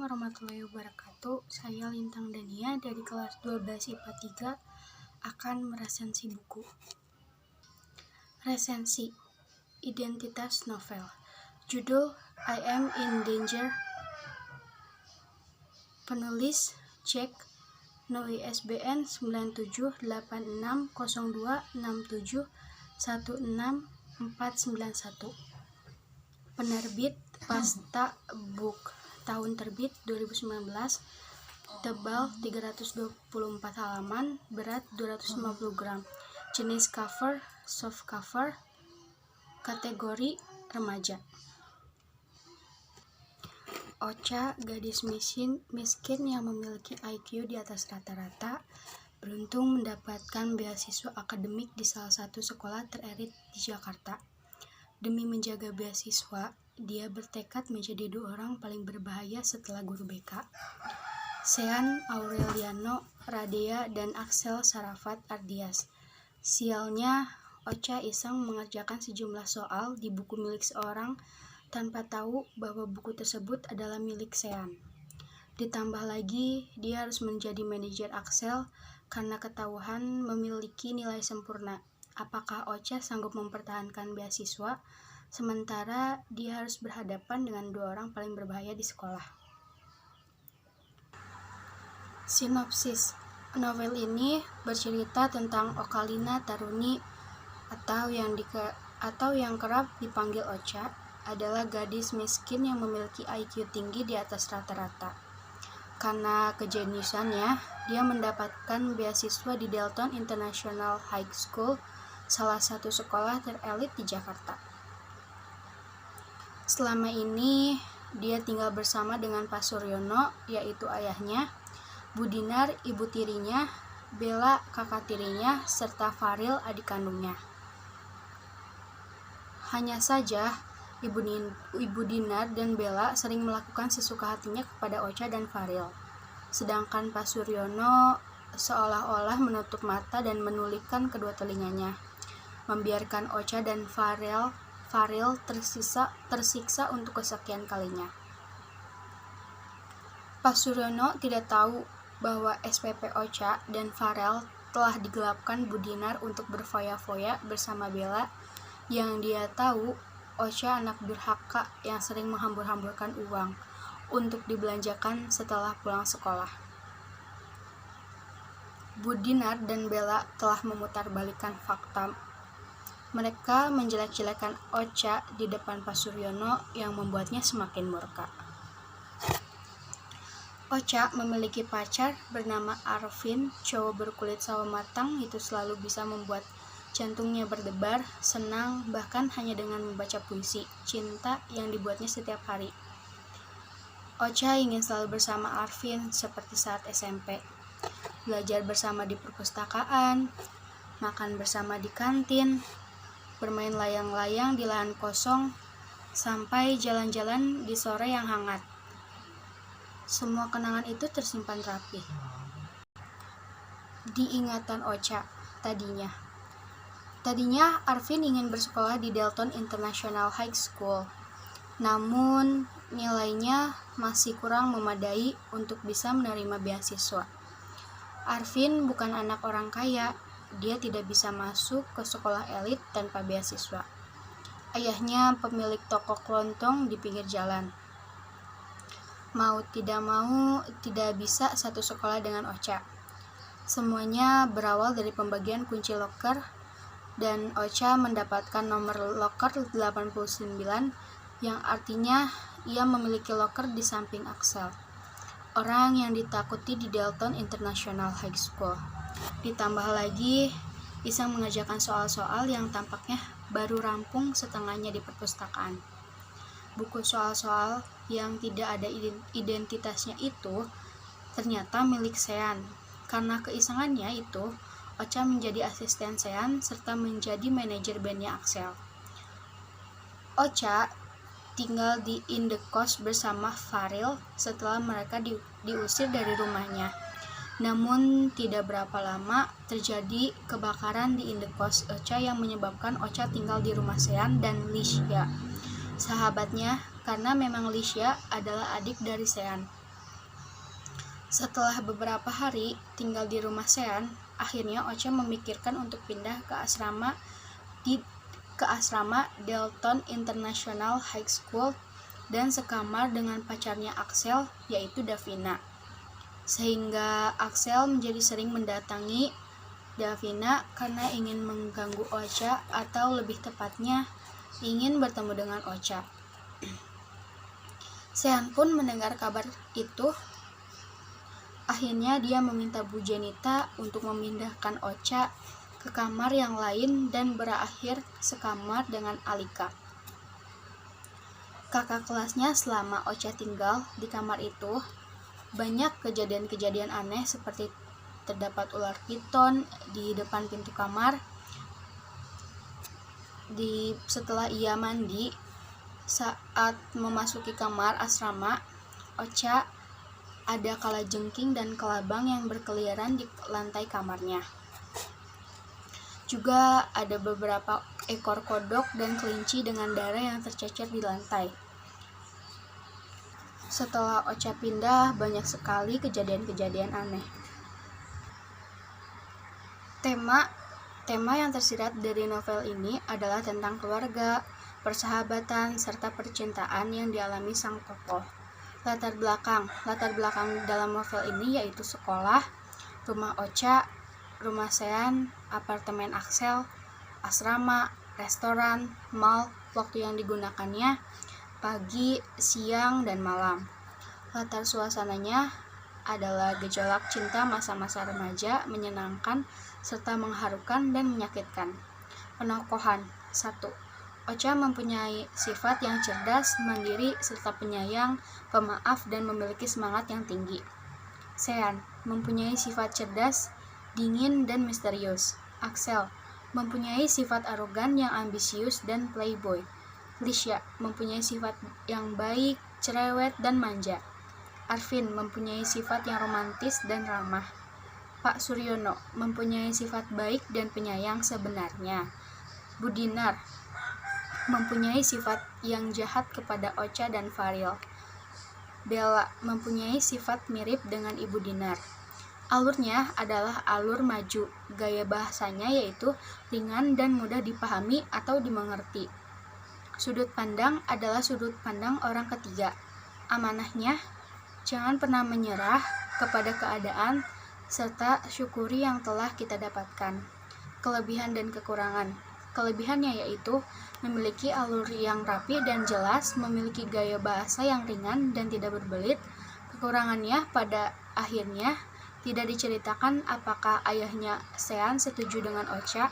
warahmatullahi wabarakatuh. Saya Lintang Dania dari kelas 12 IPA 3 akan meresensi buku. Resensi Identitas Novel. Judul I Am in Danger. Penulis Jack. No ISBN 978626716491. Penerbit Pasta Book. Tahun terbit 2019. Tebal 324 halaman, berat 250 gram. Jenis cover soft cover. Kategori remaja. Ocha, gadis miskin yang memiliki IQ di atas rata-rata, beruntung mendapatkan beasiswa akademik di salah satu sekolah terelit di Jakarta. Demi menjaga beasiswa, dia bertekad menjadi 2 orang paling berbahaya setelah guru BK. Sean Aureliano Radea dan Axel Sarafat Ardias. Sialnya, Ocha iseng mengerjakan sejumlah soal di buku milik seorang tanpa tahu bahwa buku tersebut adalah milik Sean. Ditambah lagi, dia harus menjadi manajer Axel karena ketahuan memiliki nilai sempurna. Apakah Ocha sanggup mempertahankan beasiswa, sementara dia harus berhadapan dengan 2 orang paling berbahaya di sekolah? Sinopsis. Novel ini bercerita tentang Okalina Taruni atau yang kerap dipanggil Ocha, adalah gadis miskin yang memiliki IQ tinggi di atas rata-rata. Karena kejeniusannya, dia mendapatkan beasiswa di Delton International High School, salah satu sekolah terelit di Jakarta. Selama ini, dia tinggal bersama dengan Pak Suryono, yaitu ayahnya, Budinar, ibu tirinya, Bella, kakak tirinya, serta Faril, adik kandungnya. Hanya saja, Ibu Dinar dan Bella sering melakukan sesuka hatinya kepada Ocha dan Faril. Sedangkan Pak Suryono seolah-olah menutup mata dan menulikan kedua telinganya, membiarkan Ocha dan Faril tersiksa untuk kesekian kalinya. Pak Suryono tidak tahu bahwa SPP Ocha dan Farel telah digelapkan Budinar untuk berfoya-foya bersama Bella. Yang dia tahu, Ocha anak durhaka yang sering menghambur-hamburkan uang untuk dibelanjakan setelah pulang sekolah. Budinar dan Bella telah memutarbalikkan fakta. Mereka menjelek-jelekan Ocha di depan Pak Suryono yang membuatnya semakin murka. Ocha memiliki pacar bernama Arvin, cowok berkulit sawo matang itu selalu bisa membuat jantungnya berdebar, senang, bahkan hanya dengan membaca puisi cinta yang dibuatnya setiap hari. Ocha ingin selalu bersama Arvin seperti saat SMP. Belajar bersama di perpustakaan, makan bersama di kantin, bermain layang-layang di lahan kosong, sampai jalan-jalan di sore yang hangat. Semua kenangan itu tersimpan rapi di ingatan Ocha. Tadinya Arvin ingin bersekolah di Delton International High School, namun nilainya masih kurang memadai untuk bisa menerima beasiswa. Arvin bukan anak orang kaya, dia tidak bisa masuk ke sekolah elit tanpa beasiswa. Ayahnya pemilik toko kelontong di pinggir jalan. Mau tidak bisa satu sekolah dengan Ocha. Semuanya berawal dari pembagian kunci loker, dan Ocha mendapatkan nomor loker 89, yang artinya ia memiliki loker di samping Axel, orang yang ditakuti di Delton International High School. Ditambah lagi, iseng mengerjakan soal-soal yang tampaknya baru rampung setengahnya di perpustakaan. Buku soal-soal yang tidak ada identitasnya itu ternyata milik Sean. Karena keisengannya itu, Ocha menjadi asisten Sean serta menjadi manajer bandnya Axel. Ocha tinggal di indekos bersama Faril setelah mereka diusir dari rumahnya. Namun tidak berapa lama terjadi kebakaran di indekos Ocha yang menyebabkan Ocha tinggal di rumah Sean dan Lisha, sahabatnya, karena memang Lisha adalah adik dari Sean. Setelah beberapa hari tinggal di rumah Sean, akhirnya Ocha memikirkan untuk pindah ke asrama Dalton International High School dan sekamar dengan pacarnya Axel, yaitu Davina. Sehingga Axel menjadi sering mendatangi Davina karena ingin mengganggu Ocha, atau lebih tepatnya ingin bertemu dengan Ocha. Sean pun mendengar kabar itu. Akhirnya dia meminta Bu Jenita untuk memindahkan Ocha ke kamar yang lain dan berakhir sekamar dengan Alika, kakak kelasnya. Selama Ocha tinggal di kamar itu, banyak kejadian-kejadian aneh seperti terdapat ular piton di depan pintu kamar. Setelah ia mandi, saat memasuki kamar asrama Ocha, ada kalajengking dan kelabang yang berkeliaran di lantai kamarnya. Juga ada beberapa ekor kodok dan kelinci dengan darah yang tercecer di lantai. Setelah Ocha pindah, banyak sekali kejadian-kejadian aneh. Tema yang tersirat dari novel ini adalah tentang keluarga, persahabatan, serta percintaan yang dialami sang tokoh. Latar belakang dalam novel ini yaitu sekolah, rumah Ocha, rumah Sean, apartemen Axel, asrama, restoran, mall, waktu yang digunakannya, pagi, siang, dan malam. Latar suasananya adalah gejolak cinta masa-masa remaja, menyenangkan, serta mengharukan dan menyakitkan. Penokohan 1. Ocha mempunyai sifat yang cerdas, mandiri, serta penyayang, pemaaf, dan memiliki semangat yang tinggi. Sean mempunyai sifat cerdas, dingin, dan misterius. Axel mempunyai sifat arogan yang ambisius dan playboy. Lisha mempunyai sifat yang baik, cerewet, dan manja. Arvin mempunyai sifat yang romantis dan ramah. Pak Suryono mempunyai sifat baik dan penyayang sebenarnya. Bu Dinar mempunyai sifat yang jahat kepada Ocha dan Faril. Bella mempunyai sifat mirip dengan Ibu Dinar. Alurnya adalah alur maju. Gaya bahasanya yaitu ringan dan mudah dipahami atau dimengerti. Sudut pandang adalah sudut pandang orang ketiga. Amanahnya, jangan pernah menyerah kepada keadaan, serta syukuri yang telah kita dapatkan. Kelebihan dan kekurangan. Kelebihannya yaitu memiliki alur yang rapi dan jelas, memiliki gaya bahasa yang ringan dan tidak berbelit. Kekurangannya pada akhirnya tidak diceritakan apakah ayahnya Sean setuju dengan Ocha.